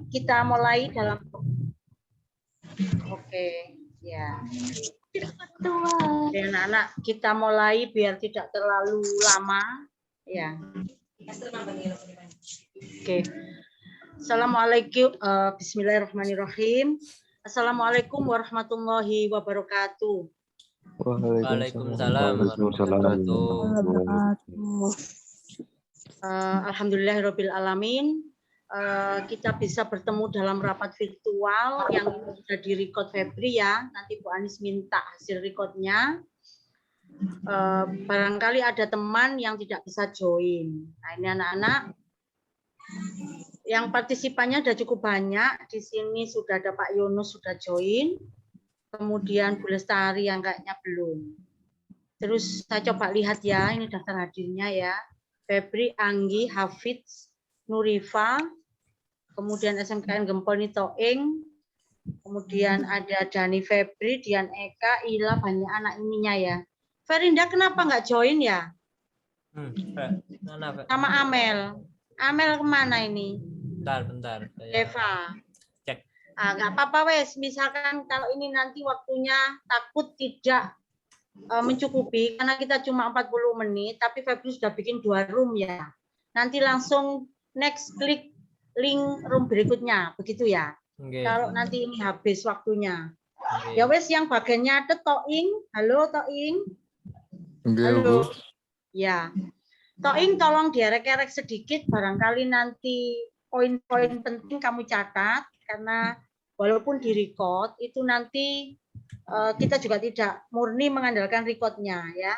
kita mulai dalam. Oke, ya. Oke, anak-anak, kita mulai biar tidak terlalu lama. Ya. Oke. Assalamualaikum. Bismillahirrahmanirrahim. Assalamualaikum warahmatullahi wabarakatuh. Waalaikumsalam warahmatullahi wabarakatuh. Alhamdulillahirabbil alamin. Kita bisa bertemu dalam rapat virtual yang sudah di-record Febri ya. Nanti Bu Anis minta hasil recordnya. Barangkali ada teman yang tidak bisa join. Nah, ini anak-anak yang partisipannya sudah cukup banyak. Di sini sudah ada Pak Yunus sudah join. Kemudian Bu Lestari yang kayaknya belum. Terus saya coba lihat ya, ini daftar hadirnya ya. Febri, Anggi, Hafidz, Nurifa, kemudian SMKN Gempol Toing, kemudian ada Dani Febri, Dian Eka, Ila, banyak anak ininya ya. Ferinda kenapa nggak join ya? Sama Amel. Amel kemana ini? Bentar. Eva. Cek. Nggak apa-apa wes. Misalkan kalau ini nanti waktunya takut tidak mencukupi, karena kita cuma 40 menit, tapi Febri sudah bikin 2 room ya. Nanti langsung next klik link room berikutnya, begitu ya. Okay. Kalau nanti ini habis waktunya. Okay. Ya wes yang bagiannya ada Toing. Halo Toing. Okay, halo. Bu. Ya. Toing tolong direk-rek sedikit, barangkali nanti poin-poin penting kamu catat, karena walaupun di-record, itu nanti kita juga tidak murni mengandalkan recordnya ya.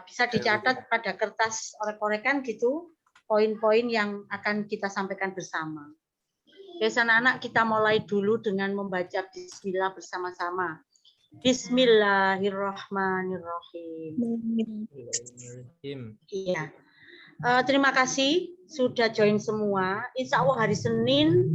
Bisa dicatat pada kertas orek-orekan gitu, poin-poin yang akan kita sampaikan bersama. Oke, anak-anak, kita mulai dulu dengan membaca bismillah bersama-sama. Bismillahirrahmanirrahim. Iya. Terima kasih sudah join semua. Insya Allah hari Senin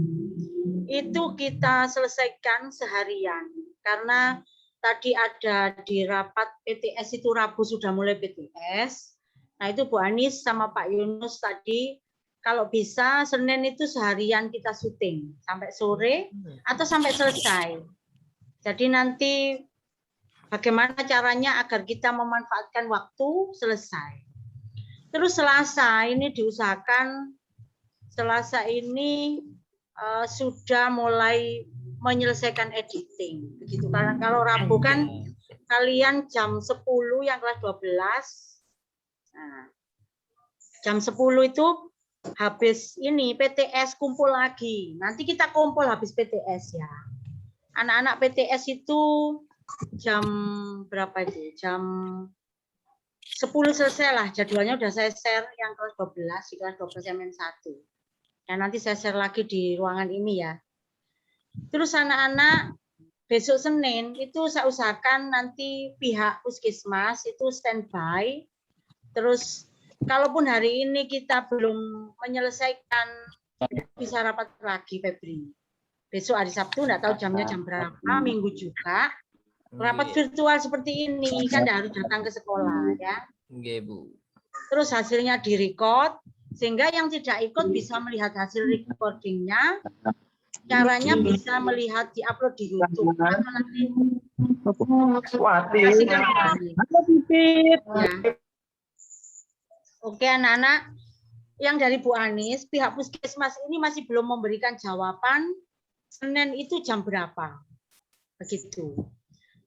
itu kita selesaikan seharian. Karena tadi ada di rapat PTS itu Rabu sudah mulai PTS. Nah itu Bu Anis sama Pak Yunus tadi kalau bisa Senin itu seharian kita syuting sampai sore atau sampai selesai. Jadi nanti bagaimana caranya agar kita memanfaatkan waktu selesai. Terus Selasa ini diusahakan Selasa ini sudah mulai menyelesaikan editing begitu. Karena kalau Rabu kan kalian jam 10 yang kelas 12. Nah, jam 10 itu habis ini PTS kumpul lagi. Nanti kita kumpul habis PTS ya. Anak-anak PTS itu jam berapa itu? Jam 10 selesai lah. Jadwalnya udah saya share yang kelas 12, di kelas 12 MN1. Dan nanti saya share lagi di ruangan ini ya. Terus anak-anak besok Senin itu saya usahakan nanti pihak puskesmas itu standby. Terus kalaupun hari ini kita belum menyelesaikan, bisa rapat lagi Febri. Besok hari Sabtu enggak tahu jamnya jam berapa, Minggu juga. Rapat virtual seperti ini kan enggak harus datang ke sekolah ya. Nggih, Bu. Terus hasilnya di-record sehingga yang tidak ikut bisa melihat hasil recordingnya. Caranya bisa melihat di-upload di YouTube atau nanti kasihkan ya. Oke anak-anak, yang dari Bu Anis, pihak puskesmas ini masih belum memberikan jawaban Senin itu jam berapa. Begitu.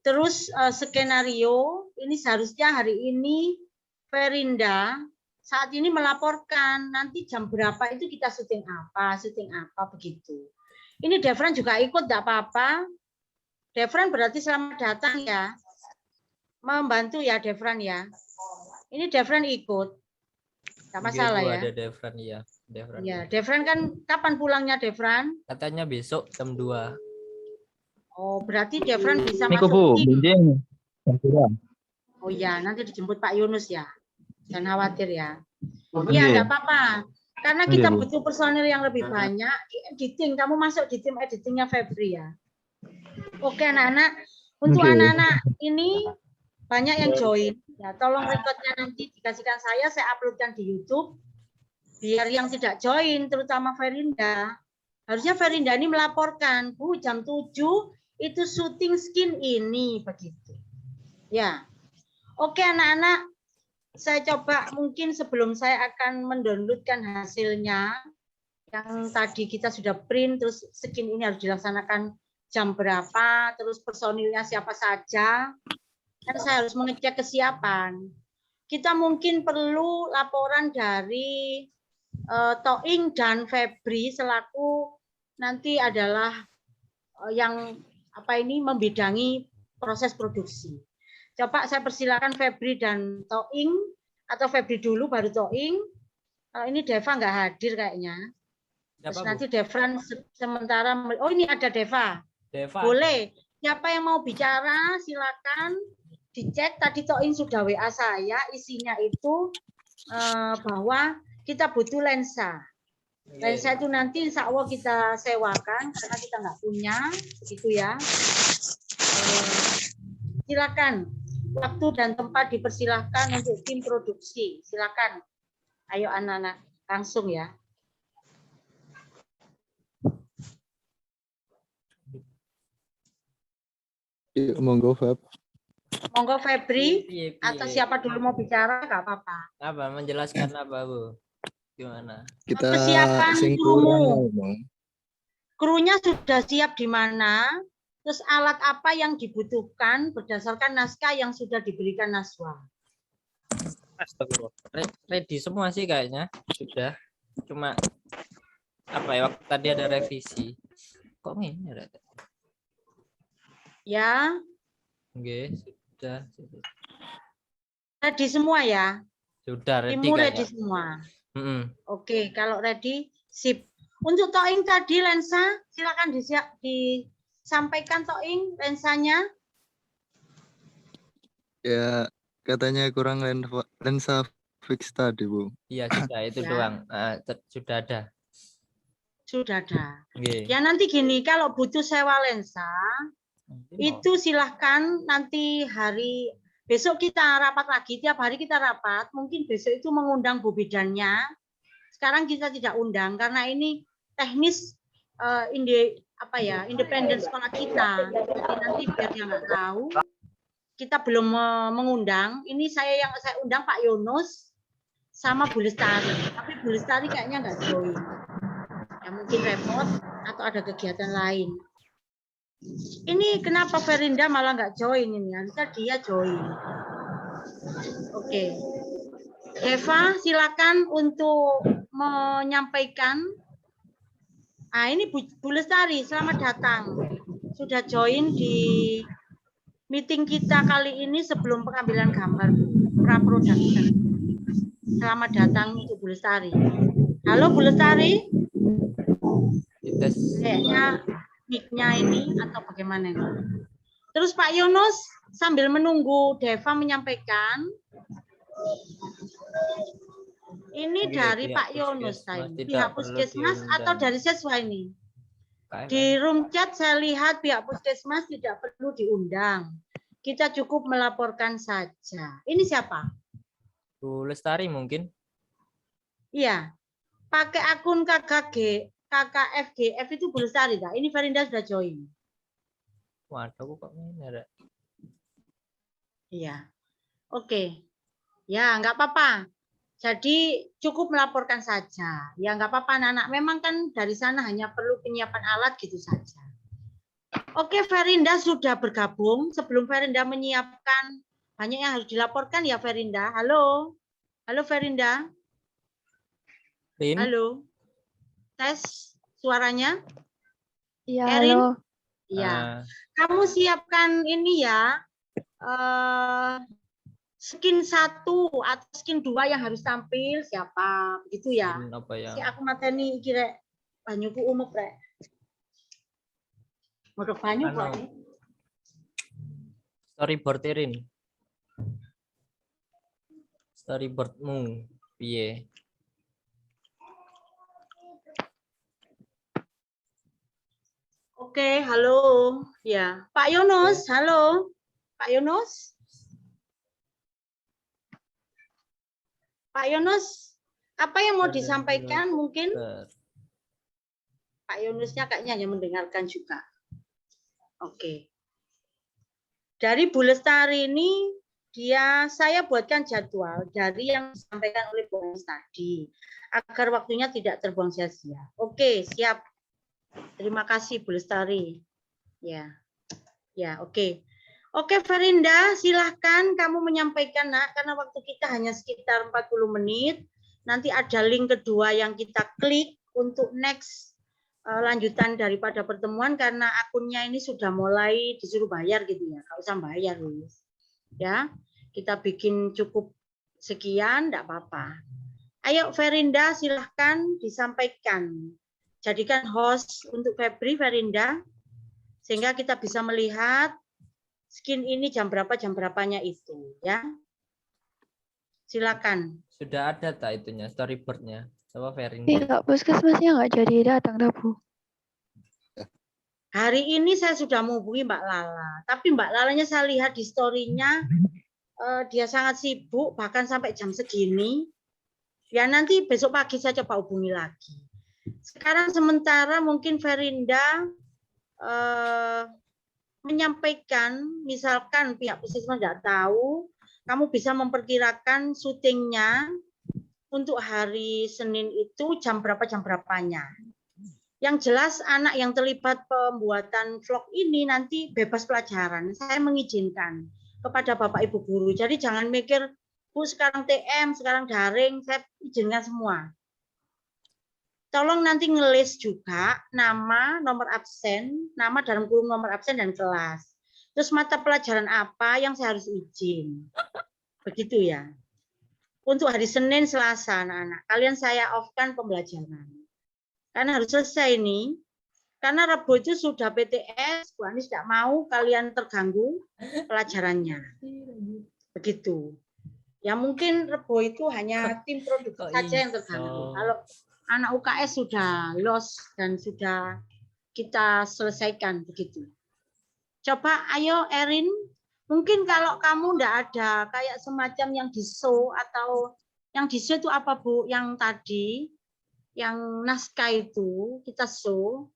Terus skenario ini seharusnya hari ini Ferinda saat ini melaporkan nanti jam berapa itu kita syuting apa begitu. Ini Devran juga ikut, enggak apa-apa. Devran berarti selamat datang ya. Membantu ya Devran ya. Ini Devran ikut. Enggak masalah ya. Ada Devran ya. Devran. Ya, Devran kan kapan pulangnya Devran? Katanya besok jam 2. Oh, berarti Devran bisa Niku, masuk Bu, tim. benjing. Oh ya, nanti dijemput Pak Yunus ya. Jangan khawatir ya. Ya, enggak apa-apa. Karena kita butuh personil yang lebih banyak di editing. Kamu masuk di tim editingnya Febri ya. Oke anak-anak. Untuk anak-anak ini banyak yang join. Ya, tolong recordnya nanti dikasihkan saya uploadkan di YouTube. Biar yang tidak join, terutama Ferinda, Harusnya Ferinda ini melaporkan, Bu, jam 7 itu syuting skin ini begitu. Ya. Oke, anak-anak, saya coba mungkin sebelum saya akan mendownloadkan hasilnya yang tadi kita sudah print, terus skin ini harus dilaksanakan jam berapa, terus personilnya siapa saja, kan saya harus mengecek kesiapan. Kita mungkin perlu laporan dari Toing dan Febri selaku nanti adalah yang membidangi proses produksi. Coba saya persilakan Febri dan Toing, atau Febri dulu baru Toing. Kalau ini Deva nggak hadir kayaknya. Terus nanti Devran sementara, oh ini ada Deva. Boleh. Siapa yang mau bicara silakan dicek. Tadi Toing sudah WA saya, isinya itu bahwa kita butuh lensa. Lensa itu nanti insya Allah kita sewakan karena kita nggak punya, begitu ya. Silakan. Waktu dan tempat dipersilahkan untuk tim produksi. Silakan. Ayo anak-anak, langsung ya. Monggo Feb. Monggo Febri atau siapa dulu mau bicara nggak apa-apa. Apa menjelaskan apa, Bu? Gimana? Kita Persiapan kru. Krunya sudah siap di mana? Terus alat apa yang dibutuhkan berdasarkan naskah yang sudah diberikan Naswa? Ready semua sih kayaknya sudah. Cuma apa ya, waktu tadi ada revisi. Kok ini ada? Ya. Oke, sudah. Ready semua ya? Sudah ready. Timmu ready semua. Oke, kalau ready sip. Untuk Toing tadi lensa, silakan disampaikan Toing lensanya. Ya, katanya kurang lensa fix tadi, Bu. Iya, sudah itu ya. Doang. Sudah ada. Sudah ada. Okay. Ya nanti gini, kalau butuh sewa lensa, itu silahkan nanti hari besok kita rapat lagi, tiap hari kita rapat. Mungkin besok itu mengundang Bu Bidannya. Sekarang kita tidak undang karena ini teknis independen sekolah kita. Jadi nanti biar dia nggak tahu, kita belum mengundang. Ini saya undang Pak Yunus sama Bu Lestari. Tapi Bu Lestari kayaknya nggak join. Ya mungkin repot atau ada kegiatan lain. Ini kenapa Ferinda malah nggak join ini? Harusnya dia join. Oke. Eva, silakan untuk menyampaikan. Nah, ini Bu Lestari, selamat datang. Sudah join di meeting kita kali ini sebelum pengambilan gambar pra-production. Selamat datang untuk Bu Lestari. Halo Bu Lestari. Kayaknya mic-nya ini atau bagaimana ini? Terus Pak Yunus sambil menunggu Deva menyampaikan. Ini dari Pak Yunus tadi, pihak Puskesmas atau dari siswa ini? Di room chat saya lihat pihak Puskesmas tidak perlu diundang. Kita cukup melaporkan saja. Ini siapa? Bu Lestari mungkin? Iya. Pakai akun KKFGF itu Bu Lestari enggak? Ini Ferinda sudah join. Waduh, kok ini ada? Iya. Oke. Ya, enggak apa-apa. Jadi cukup melaporkan saja. Ya nggak apa-apa anak-anak. Memang kan dari sana hanya perlu penyiapan alat gitu saja. Oke, Ferinda sudah bergabung. Sebelum Ferinda menyiapkan, banyak yang harus dilaporkan ya Ferinda. Halo. Halo Ferinda. Halo. Tes suaranya. Iya, Erin? halo. Iya. Kamu siapkan ini ya. Skin 1 atau skin 2 yang harus tampil siapa begitu ya. Apa ya? Si aku mateni kira banyuku umuk rek. Mau banyu kok. Storyboard Erin. Storyboardmu piye? Oke, halo. Ya, Pak Yunus, halo. Pak Yunus. Pak Yunus, apa yang mau disampaikan mungkin? Pak Yunusnya kayaknya hanya mendengarkan juga. Oke. Dari Bu Lestari ini saya buatkan jadwal dari yang disampaikan oleh Bu Yunus tadi agar waktunya tidak terbuang sia-sia. Oke, siap. Terima kasih Bu Lestari. Ya. Ya, oke. Oke, Ferinda, silahkan kamu menyampaikan, Nak, karena waktu kita hanya sekitar 40 menit. Nanti ada link kedua yang kita klik untuk next lanjutan daripada pertemuan, karena akunnya ini sudah mulai disuruh bayar gitu ya. Nggak usah bayar, Luis. Ya, kita bikin cukup sekian, enggak apa-apa. Ayo, Ferinda, silahkan disampaikan. Jadikan host untuk Febri, Ferinda, sehingga kita bisa melihat skin ini jam berapanya itu, ya. Silakan. Sudah ada tak itunya, storyboardnya? Coba Ferinda. Iya, puskesmasnya nggak jadi datang, dah, Bu. Hari ini saya sudah menghubungi Mbak Lala, tapi Mbak Lalanya saya lihat di story-nya, dia sangat sibuk, bahkan sampai jam segini. Ya nanti besok pagi saya coba hubungi lagi. Sekarang sementara mungkin Ferinda menyampaikan, misalkan pihak puskesmas tidak tahu, kamu bisa memperkirakan syutingnya untuk hari Senin itu jam berapanya. Yang jelas anak yang terlibat pembuatan vlog ini nanti bebas pelajaran. Saya mengizinkan kepada Bapak Ibu guru. Jadi jangan mikir, Bu sekarang TM, sekarang daring, saya izinkan semua. Tolong nanti ngelis juga nama, nomor absen, nama dalam kurung nomor absen dan kelas. Terus mata pelajaran apa yang saya harus izin. Begitu ya. Untuk hari Senin, Selasa, anak-anak. Kalian saya off-kan pembelajaran. Karena harus selesai ini. Karena Rabu itu sudah PTS, Bu Anis tidak mau kalian terganggu pelajarannya. Begitu. Ya mungkin Rabu itu hanya tim produksi saja yang terganggu. Kalau anak UKS sudah lost dan sudah kita selesaikan begitu. Coba ayo Erin, mungkin kalau kamu enggak ada kayak semacam yang di show atau yang di show itu apa Bu? Yang tadi yang naskah itu kita show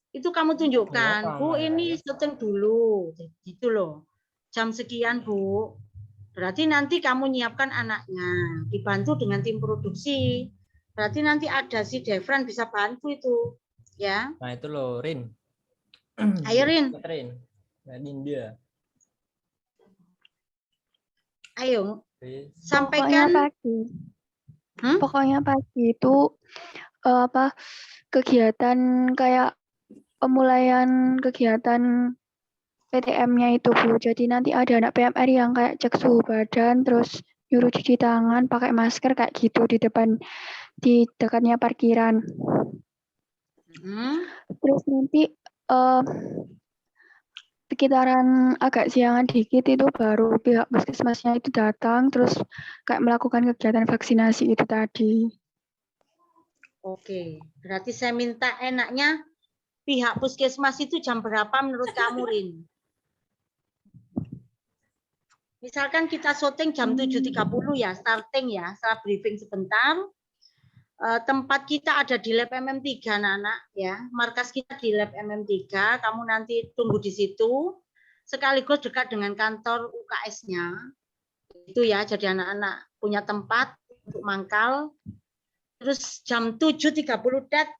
itu kamu tunjukkan, Bu ini syuting dulu gitu loh. Jam sekian Bu. Berarti nanti kamu nyiapkan anaknya, dibantu dengan tim produksi. Berarti nanti ada si Devran bisa bantu itu, ya. Nah itu loh, Rin. Ayo Rin. Rin. Dia. Ayo, Pokoknya sampaikan. pagi. Pokoknya pagi itu kegiatan kayak pemulaian kegiatan PTM-nya itu, Bu. Jadi nanti ada anak PMR yang kayak cek suhu badan, terus nyuruh cuci tangan, pakai masker kayak gitu di dekatnya parkiran. Terus nanti sekitaran agak siangan dikit itu baru pihak puskesmasnya itu datang, terus kayak melakukan kegiatan vaksinasi itu tadi. Oke, berarti saya minta enaknya pihak puskesmas itu jam berapa menurut kamu, Rin? Misalkan kita syuting jam 7.30 ya, starting ya, setelah briefing sebentar. Tempat kita ada di Lab MM3, anak-anak ya. Markas kita di Lab MM3, kamu nanti tunggu di situ. Sekaligus dekat dengan kantor UKS-nya. Itu ya, jadi anak-anak punya tempat untuk mangkal. Terus jam 7.30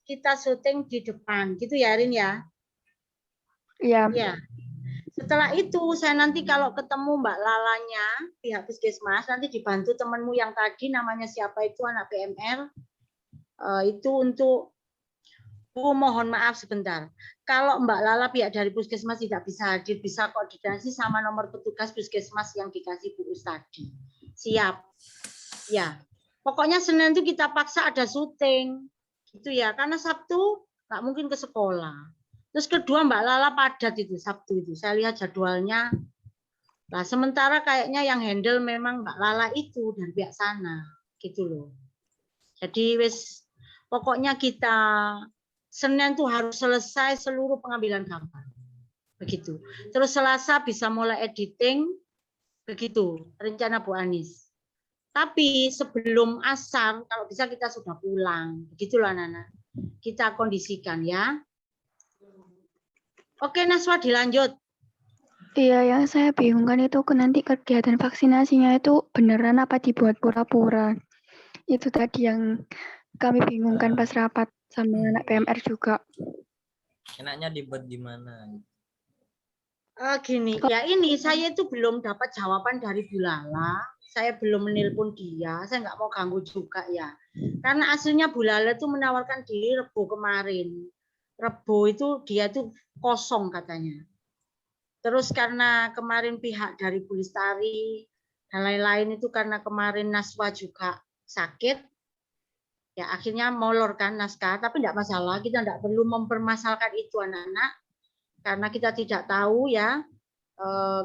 kita syuting di depan. Gitu ya, Rin ya? Iya. Ya. Setelah itu saya nanti kalau ketemu Mbak Lalanya pihak puskesmas nanti dibantu temanmu yang tadi namanya siapa itu anak PMR itu untuk mohon maaf sebentar. Kalau Mbak Lala pihak dari puskesmas tidak bisa hadir, bisa koordinasi sama nomor petugas puskesmas yang dikasih Bu Us tadi. Siap. Ya. Pokoknya Senin itu kita paksa ada syuting. Gitu ya. Karena Sabtu nggak mungkin ke sekolah. Terus kedua Mbak Lala padat itu Sabtu itu. Saya lihat jadwalnya. Nah, sementara kayaknya yang handle memang Mbak Lala itu dari pihak sana. Gitu loh. Jadi wis pokoknya kita Senin tuh harus selesai seluruh pengambilan gambar. Begitu. Terus Selasa bisa mulai editing. Begitu rencana Bu Anis. Tapi sebelum asar kalau bisa kita sudah pulang. Begitulah Nana. kita kondisikan ya. Oke, Naswa dilanjut. Iya, yang saya bingungkan itu nanti kegiatan vaksinasinya itu beneran apa dibuat pura-pura. Itu tadi yang kami bingungkan pas rapat sama anak PMR juga. Enaknya dibuat di mana? Gini, ya ini saya itu belum dapat jawaban dari Bu Lala. Saya belum menelpon dia. Saya nggak mau ganggu juga ya. Karena aslinya Bu Lala itu menawarkan diri Rebo kemarin. Rebo itu dia itu kosong katanya. Terus karena kemarin pihak dari Bu Lestari dan lain-lain itu karena kemarin Naswa juga sakit, ya akhirnya molor kan naskah. Tapi tidak masalah, kita tidak perlu mempermasalahkan itu anak-anak karena kita tidak tahu ya.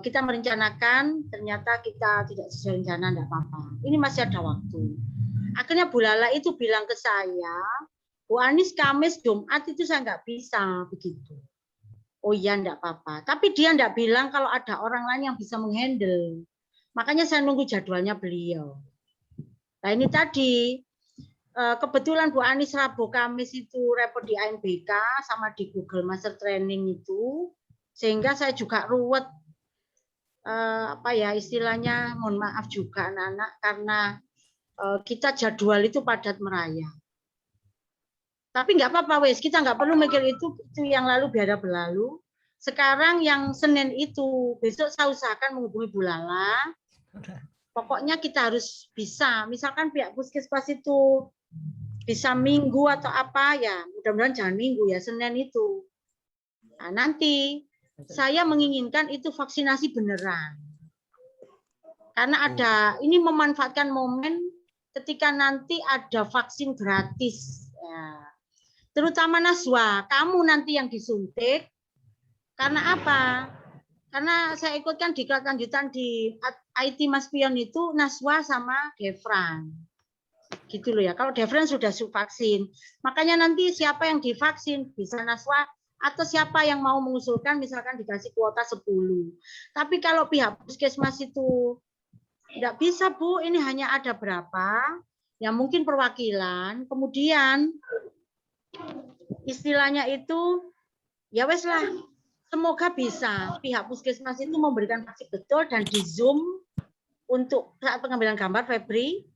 Kita merencanakan, ternyata kita tidak sesuai rencana, tidak apa-apa. Ini masih ada waktu. Akhirnya Bu Lala itu bilang ke saya, Bu Anies Kamis Jumat itu saya nggak bisa begitu. Oh iya, enggak apa-apa. Tapi dia enggak bilang kalau ada orang lain yang bisa menghandle. Makanya saya nunggu jadwalnya beliau. Nah ini tadi, kebetulan Bu Anies Rabu Kamis itu repot di ANBK sama di Google Master Training itu. Sehingga saya juga ruwet, apa ya istilahnya, mohon maaf juga anak-anak, karena kita jadwal itu padat merayap. Tapi nggak apa-apa wes, kita nggak perlu mikir itu yang lalu biar berlalu. Sekarang yang Senin itu, besok saya usahakan menghubungi Bu Lala. Pokoknya kita harus bisa, misalkan pihak puskesmas itu bisa minggu atau apa ya, mudah-mudahan jangan minggu ya, Senin itu. Nah, nanti saya menginginkan itu vaksinasi beneran. Karena ada, ini memanfaatkan momen ketika nanti ada vaksin gratis. Ya. Terutama Naswa, kamu nanti yang disuntik. Karena apa? Karena saya ikutkan di kelas lanjutan di IT Mas Pion itu Naswa sama Devran. Gitu loh ya. Kalau Devran sudah vaksin. Makanya nanti siapa yang divaksin bisa Naswa atau siapa yang mau mengusulkan misalkan dikasih kuota 10. Tapi kalau pihak puskesmas itu tidak bisa Bu, ini hanya ada berapa, ya mungkin perwakilan, kemudian istilahnya itu, ya wes lah, semoga bisa pihak puskesmas itu memberikan vaksin betul dan di Zoom untuk saat pengambilan gambar Febri,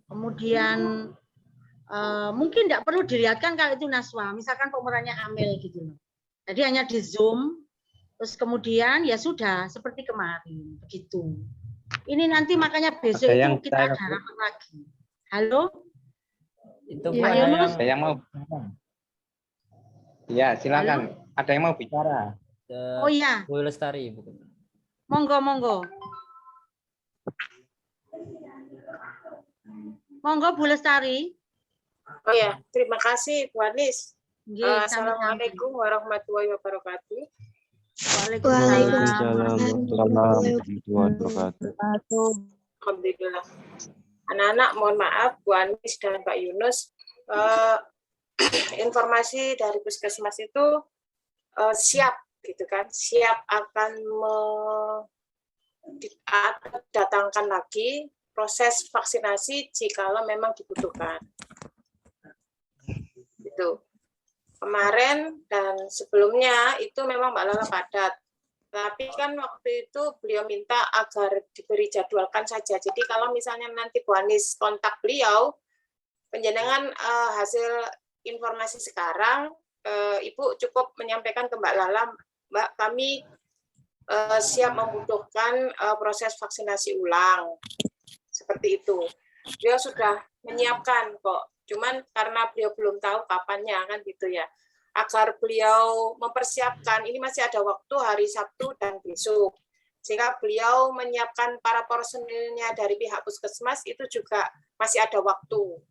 kemudian mungkin tidak perlu dilihatkan kalau itu Naswa, misalkan pemerannya Amel gitu loh. Jadi hanya di Zoom, terus kemudian ya sudah seperti kemarin begitu. Ini nanti makanya besok itu kita ada rapat lagi. Halo? Itu Iya, Pak Yunus? Ada yang mau ya silakan. Halo? Ada yang mau bicara. Oh iya, Bu Lestari, bukan? monggo monggo. Monggo Bu Lestari. Oh ya, terima kasih Bu Anies. Nggih, sama-sama. Assalamualaikum warahmatullahi wabarakatuh. Waalaikumsalam. Alhamdulillah. Anak-anak, mohon maaf Bu Anies dan Pak Yunus. Informasi dari puskesmas itu siap, gitu kan? Siap akan datangkan lagi proses vaksinasi jikalau memang dibutuhkan. Itu kemarin dan sebelumnya itu memang Mbak Lala padat, tapi kan waktu itu beliau minta agar diberi jadwalkan saja. Jadi kalau misalnya nanti Bu Anies kontak beliau, penjenengan hasil informasi sekarang, Ibu cukup menyampaikan ke Mbak Lala, Mbak kami siap membutuhkan proses vaksinasi ulang, seperti itu. Beliau sudah menyiapkan kok. Cuman karena beliau belum tahu kapannya kan gitu ya. Agar beliau mempersiapkan, ini masih ada waktu hari Sabtu dan besok. Sehingga beliau menyiapkan para personilnya dari pihak puskesmas itu juga masih ada waktu.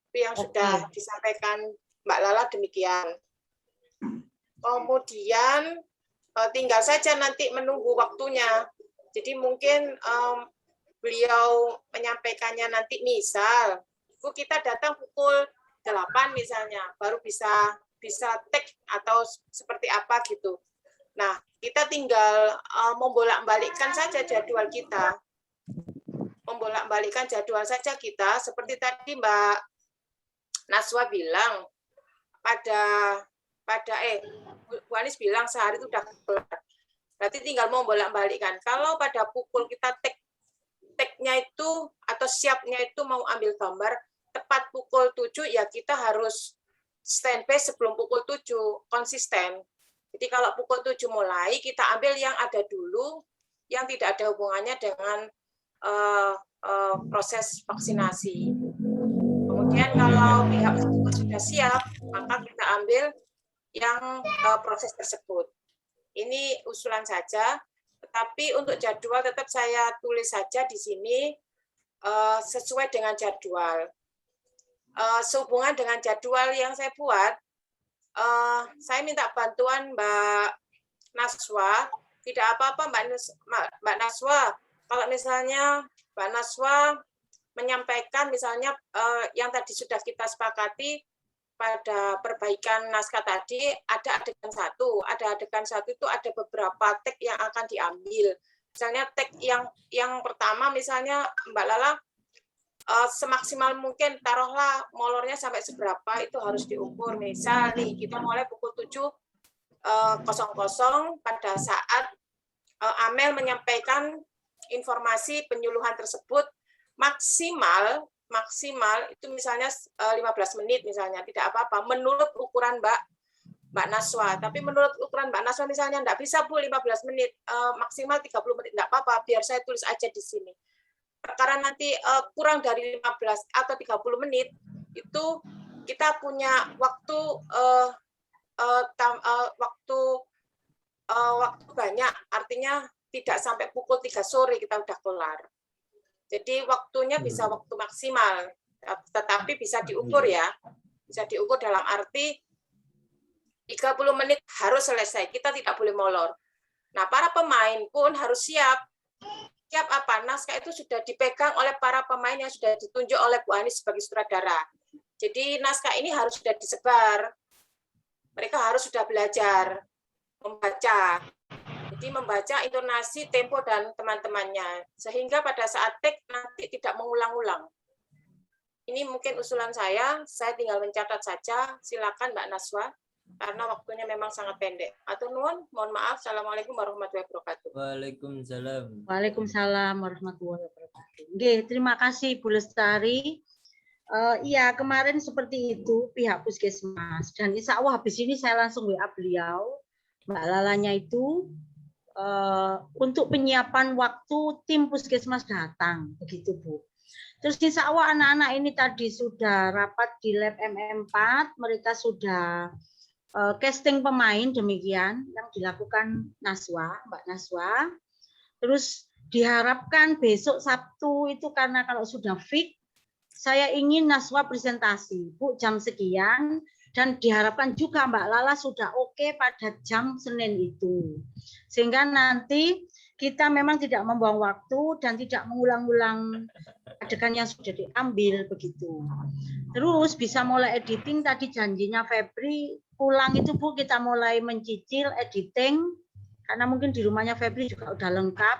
Itu yang sudah disampaikan Mbak Lala demikian. Kemudian tinggal saja nanti menunggu waktunya. Jadi mungkin beliau menyampaikannya nanti misal Bu kita datang pukul 8 misalnya, baru bisa take atau seperti apa gitu. Nah, kita tinggal membolak-balikkan saja jadwal kita. Membolak-balikkan jadwal saja kita, seperti tadi Mbak Naswa bilang Bu Anis bilang sehari itu udah kelar. Berarti tinggal mau bolak-balikkan. Kalau pada pukul kita teknya itu atau siapnya itu mau ambil gambar tepat pukul 7, ya kita harus standby sebelum pukul 7, konsisten. Jadi kalau pukul 7 mulai, kita ambil yang ada dulu, yang tidak ada hubungannya dengan proses vaksinasi. Kemudian kalau pihak tersebut sudah siap, maka kita ambil yang proses tersebut. Ini usulan saja, tetapi untuk jadwal tetap saya tulis saja di sini sesuai dengan jadwal. Sehubungan dengan jadwal yang saya buat, saya minta bantuan Mbak Naswa. Tidak apa-apa Mbak Naswa, kalau misalnya Mbak Naswa menyampaikan misalnya yang tadi sudah kita sepakati pada perbaikan naskah tadi, ada adegan 1. Ada adegan 1 itu ada beberapa tag yang akan diambil. Misalnya tag yang pertama, misalnya Mbak Lala, semaksimal mungkin taruhlah molornya sampai seberapa, itu harus diukur. Misal nih, kita mulai pukul 7.00 pada saat Amel menyampaikan informasi penyuluhan tersebut, maksimal itu misalnya 15 menit misalnya, tidak apa-apa menurut ukuran Mbak Naswa. Tapi menurut ukuran Mbak Naswa misalnya enggak bisa Bu 15 menit, maksimal 30 menit, enggak apa-apa, biar saya tulis aja di sini. Karena nanti kurang dari 15 atau 30 menit itu kita punya waktu waktu banyak, artinya tidak sampai pukul 3 sore kita udah kelar. Jadi waktunya bisa waktu maksimal, tetapi bisa diukur ya. Bisa diukur dalam arti 30 menit harus selesai, kita tidak boleh molor. Nah, para pemain pun harus siap. Siap apa? Naskah itu sudah dipegang oleh para pemain yang sudah ditunjuk oleh Bu Anis sebagai sutradara. Jadi naskah ini harus sudah disebar. Mereka harus sudah belajar membaca. Jadi membaca intonasi, tempo, dan teman-temannya. Sehingga pada saat take nanti tidak mengulang-ulang. Ini mungkin usulan saya tinggal mencatat saja. Silakan Mbak Naswa, karena waktunya memang sangat pendek. Atur nuwun, mohon maaf. Assalamualaikum warahmatullahi wabarakatuh. Waalaikumsalam. Waalaikumsalam warahmatullahi wabarakatuh. Oke, terima kasih Bu Lestari. Iya, kemarin seperti itu pihak Puskesmas. Dan insya Allah habis ini saya langsung WA beliau, Mbak Lalanya itu, untuk penyiapan waktu tim Puskesmas datang, begitu Bu. Terus insya Allah anak-anak ini tadi sudah rapat di lab MM4, mereka sudah casting pemain, demikian yang dilakukan Mbak Naswa. Terus diharapkan besok Sabtu itu, karena kalau sudah fix, saya ingin Naswa presentasi, Bu, jam sekian, dan diharapkan juga Mbak Lala sudah oke pada jam Senin itu. Sehingga nanti kita memang tidak membuang waktu dan tidak mengulang-ulang adegan yang sudah diambil, begitu. Terus bisa mulai editing, tadi janjinya Febri pulang itu Bu, kita mulai mencicil editing, karena mungkin di rumahnya Febri juga udah lengkap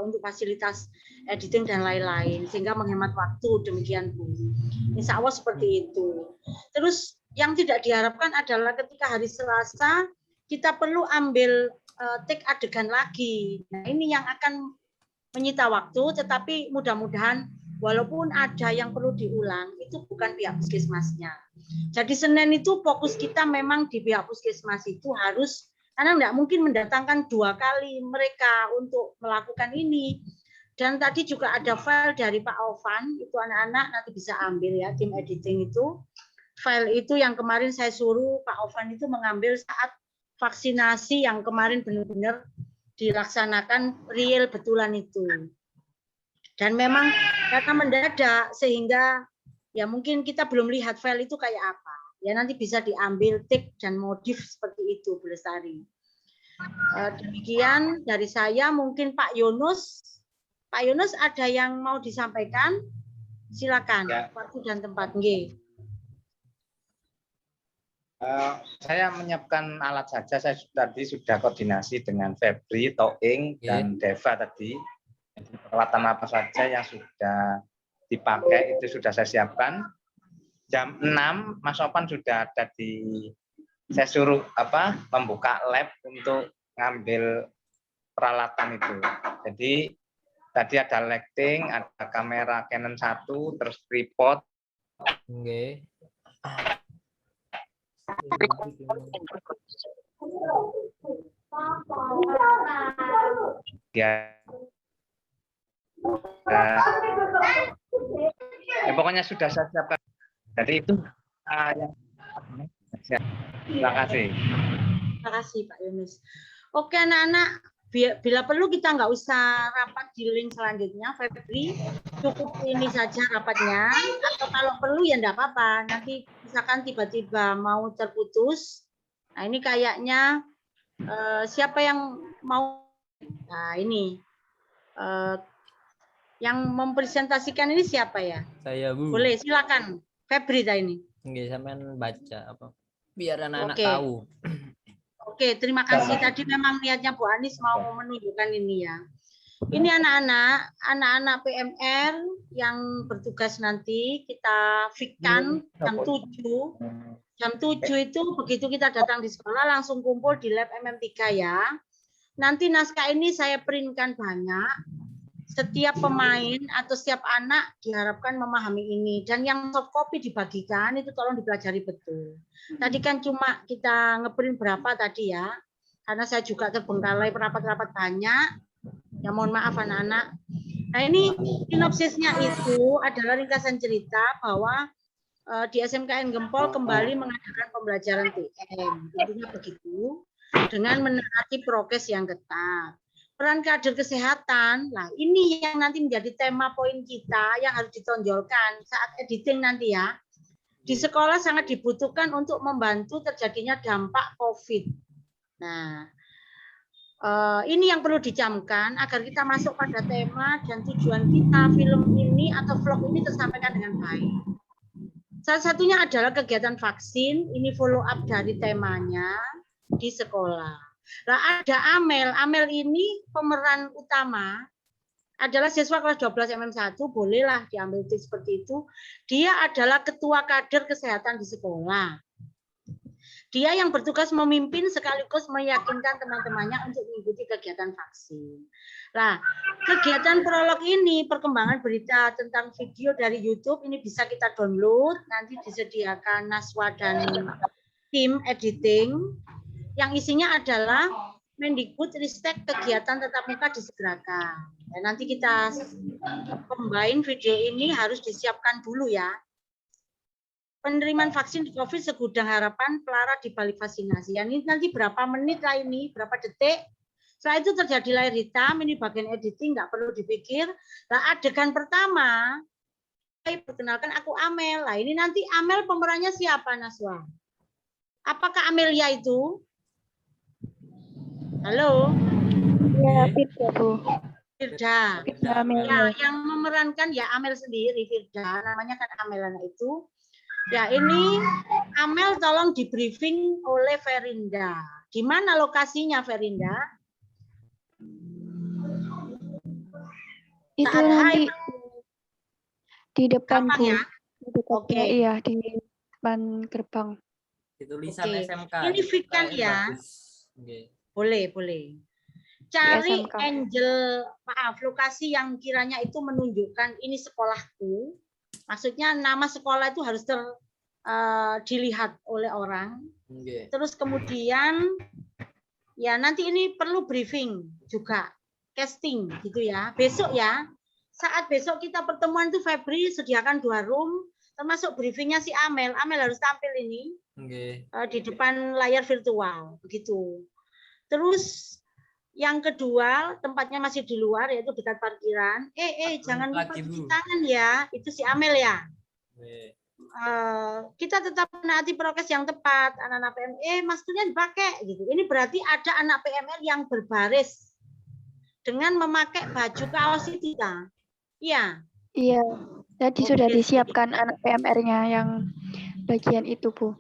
untuk fasilitas editing dan lain-lain, sehingga menghemat waktu, demikian Bu. Insya Allah seperti itu. Terus yang tidak diharapkan adalah ketika hari Selasa kita perlu ambil take adegan lagi. Nah, ini yang akan menyita waktu, tetapi mudah-mudahan walaupun ada yang perlu diulang, itu bukan pihak Puskesmasnya. Jadi Senin itu fokus kita memang di pihak Puskesmas itu harus, karena tidak mungkin mendatangkan 2 kali mereka untuk melakukan ini. Dan tadi juga ada file dari Pak Ovan, itu anak-anak nanti bisa ambil ya, tim editing itu. File itu yang kemarin saya suruh Pak Ovan itu mengambil saat vaksinasi yang kemarin benar-benar dilaksanakan real betulan itu. Dan memang karena mendadak sehingga ya mungkin kita belum lihat file itu kayak apa. Ya nanti bisa diambil tik dan modif seperti itu, Bu Lestari. Demikian dari saya, mungkin Pak Yunus. Pak Yunus ada yang mau disampaikan? Silakan, ya. Waktu dan tempat. Nggih. Saya menyiapkan alat saja. Saya tadi sudah koordinasi dengan Febri, Toing, dan Deva tadi. Peralatan apa saja yang sudah dipakai itu sudah saya siapkan. jam 6 Mas Opan sudah ada di, saya suruh membuka lab untuk ngambil peralatan itu. Jadi tadi ada lighting, ada kamera Canon 1, terus tripod. Oke. Ya. Pokoknya sudah saya siapkan. Jadi itu yang terima kasih. Terima kasih Pak Yunus. Oke anak-anak, bila perlu kita nggak usah rapat di link selanjutnya, Febri, cukup ini saja rapatnya. Atau kalau perlu ya enggak apa-apa. Nanti misalkan tiba-tiba mau terputus, nah ini kayaknya siapa yang mau, nah ini yang mempresentasikan ini siapa ya? Saya Bu. Boleh, silakan. Febri ini. Oke, sampean baca apa? Biar anak-anak Oke. tahu. Oke, terima kasih. Tadi memang niatnya Bu Anis mau menunjukkan ini ya. Ini anak-anak PMR yang bertugas nanti kita fix-kan jam 7. Jam 7 itu begitu kita datang di sekolah langsung kumpul di lab MM3 ya. Nanti naskah ini saya print-kan banyak. Setiap pemain atau setiap anak diharapkan memahami ini. Dan yang soft copy dibagikan itu tolong dipelajari betul. Tadi kan cuma kita ngeprint berapa tadi ya. Karena saya juga terbengkalai rapat-rapat banyak. Ya mohon maaf anak-anak. Nah ini sinopsisnya itu adalah ringkasan cerita bahwa di SMKN Gempol kembali mengadakan pembelajaran TM. Intinya begitu. Dengan menaati prokes yang ketat. Peran kader kesehatan, nah ini yang nanti menjadi tema poin kita yang harus ditonjolkan saat editing nanti ya. Di sekolah sangat dibutuhkan untuk membantu terjadinya dampak COVID. Nah, ini yang perlu dicamkan agar kita masuk pada tema dan tujuan kita film ini atau vlog ini tersampaikan dengan baik. Salah satunya adalah kegiatan vaksin, ini follow up dari temanya di sekolah. Nah, ada Amel. Amel ini pemeran utama adalah siswa kelas 12 MM1, bolehlah diambil seperti itu. Dia adalah ketua kader kesehatan di sekolah. Dia yang bertugas memimpin sekaligus meyakinkan teman-temannya untuk mengikuti kegiatan vaksin. Nah, kegiatan prolog ini, perkembangan berita tentang video dari YouTube, ini bisa kita download, nanti disediakan Naswa dan tim editing. Yang isinya adalah Mendikbud Ristek kegiatan tatap muka disegerakan. Dan nanti kita combine video ini harus disiapkan dulu ya. Penerimaan vaksin di COVID segudang harapan pelara di balik vaksinasi. Ini nanti berapa menit lah ini, berapa detik. Setelah itu terjadi layar hitam, ini bagian editing, nggak perlu dipikir. Nah, adegan pertama, saya perkenalkan aku Amel. Nah, ini nanti Amel pemerannya siapa, Naswa? Apakah Amelia itu? Halo? Ya, Firda, Bu. Firda. Firda Amelia. Ya, yang memerankan ya Amel sendiri, Firda. Namanya kan Amel anak itu. Ya, ini Amel tolong di briefing oleh Verinda. Di mana lokasinya, Verinda? Itu Saat nanti hai, di depan, gampang Bu. ya? Di depan, Oke. Iya, di depan gerbang. Tulisan Oke. SMK. Ini fix-kan ya? Oke. Boleh, boleh. Cari SMK. angel, maaf, lokasi yang kiranya itu menunjukkan ini sekolahku. Maksudnya nama sekolah itu harus dilihat oleh orang. Oke. Terus kemudian ya nanti ini perlu briefing juga, casting gitu ya. Besok ya, saat besok kita pertemuan itu Febri sediakan 2 room, termasuk briefingnya si Amel. Amel harus tampil ini di depan layar virtual, begitu. Terus yang kedua tempatnya masih di luar yaitu dekat parkiran. Jangan lupa cuci tangan ya, itu si Amel ya. Kita tetap menaati prokes yang tepat, anak-anak PMR maskernya dipakai gitu. Ini berarti ada anak PMR yang berbaris dengan memakai baju kaos kita. Iya. Iya, tadi Oke. sudah disiapkan anak PMR-nya yang bagian itu, Bu.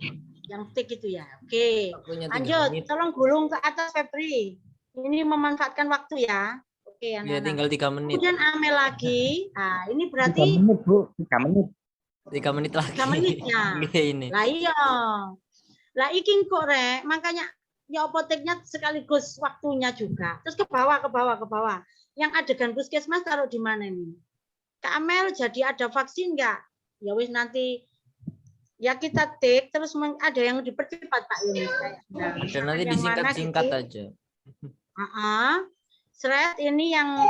Yang tik itu ya. Oke. Waktunya 3 Lanjut, menit. tolong gulung ke atas Febri. Ini memanfaatkan waktu ya. Oke, Ya, anak-anak. tinggal 3 menit. Kemudian Amel lagi. Nah, ini 3 berarti menit, Bu. 3 menit. 3 menit lagi. 3 menitnya. Ini. Lah iya. Lah iki kok rek, makanya ya apoteknya sekaligus waktunya juga. Terus ke bawah. Yang adegan puskesmas taruh di mana nih? Kak Amel, jadi ada vaksin enggak? Ya wis nanti ya kita take terus ada yang dipercepat Pak Yunis. Ada nanti disingkat-singkat aja. Seret ini yang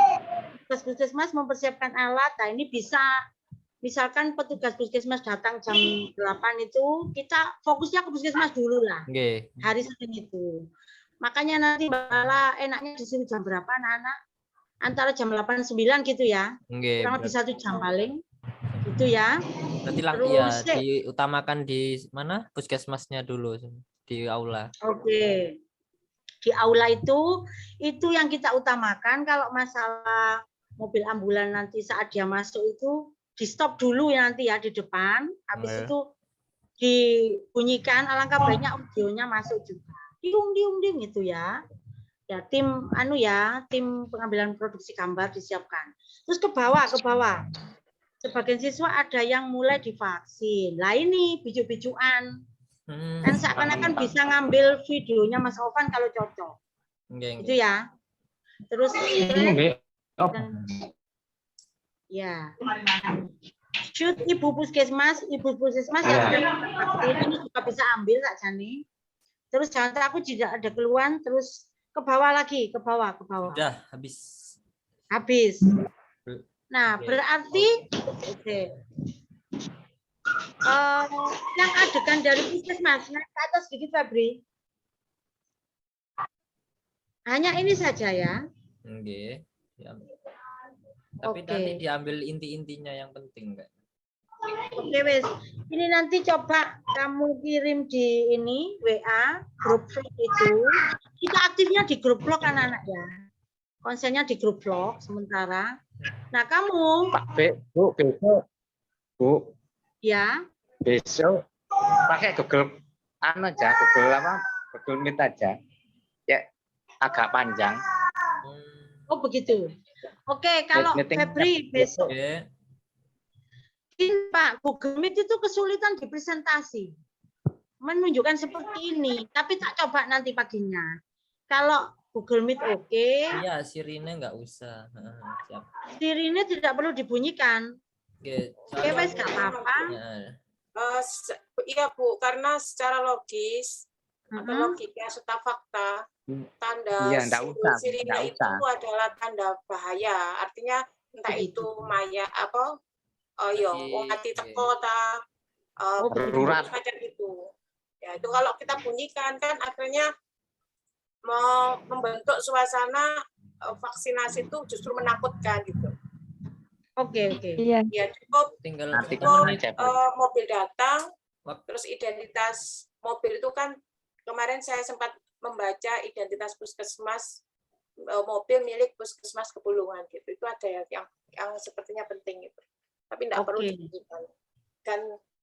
puskesmas mempersiapkan alat. Nah ini bisa misalkan petugas puskesmas datang jam 8 itu kita fokusnya ke puskesmas dulu lah. Oke. Hari Senin itu. Makanya nanti Bala enaknya disuruh jam berapa anak-anak? Antara jam 8 9 gitu ya. Oke. Kurang lebih 1 jam paling. Gitu ya. Berarti Terus, ya diutamakan di mana? Puskesmasnya dulu di aula. Oke. Di aula itu yang kita utamakan. Kalau masalah mobil ambulan nanti saat dia masuk itu di stop dulu ya nanti ya di depan. Habis itu dibunyikan, alangkah baiknya audionya masuk juga. Diung gitu ya. Ya tim tim pengambilan produksi gambar disiapkan. Terus ke bawah. Sebagian siswa ada yang mulai divaksin. Lah ini bijuk-bijukan. Kan seakan-akan bisa ngambil videonya Mas Ovan kalau cocok. Itu ya. Terus ya. Shoot ibu puskesmas yang sudah vaksin ini juga bisa ambil saja nih. Terus jangan takut tidak ada keluhan, terus ke bawah lagi, ke bawah. Udah Habis. Nah, berarti yang adegan dari puskesmas naik ke atas sedikit Febri. Hanya ini saja ya. Oke. Tapi nanti diambil inti-intinya yang penting enggak? Oke wes. Ini nanti coba kamu kirim di ini WA grup vlog itu. Kita aktifnya di grup vlog anak-anak ya. Konsennya di grup vlog sementara. Nah kamu. Pak Bu, besok Bu. Ya. Besok pakai Google Google Meet aja. Ya agak panjang. Oh begitu. Oke, kalau Febri besok. Pak, Google Meet itu kesulitan di presentasi. Menunjukkan seperti ini, tapi tak coba nanti paginya. Kalau Google Meet oke. Iya, sirine nggak usah. Siap. Sirine tidak perlu dibunyikan. Oke, wes nggak apa-apa. Iya Bu, karena secara logis atau logika serta fakta tanda sirine itu adalah tanda bahaya. Artinya entah itu maya apa mati teko ta darurat macam itu. Ya itu kalau kita bunyikan kan akhirnya membentuk suasana vaksinasi itu justru menakutkan gitu. Oke. Iya. Ya cukup mobil datang, terus identitas mobil itu kan kemarin saya sempat membaca identitas puskesmas mobil milik puskesmas Kepulungan gitu. Itu ada yang sepertinya penting itu. Tapi tidak perlu dibunyikan. Dan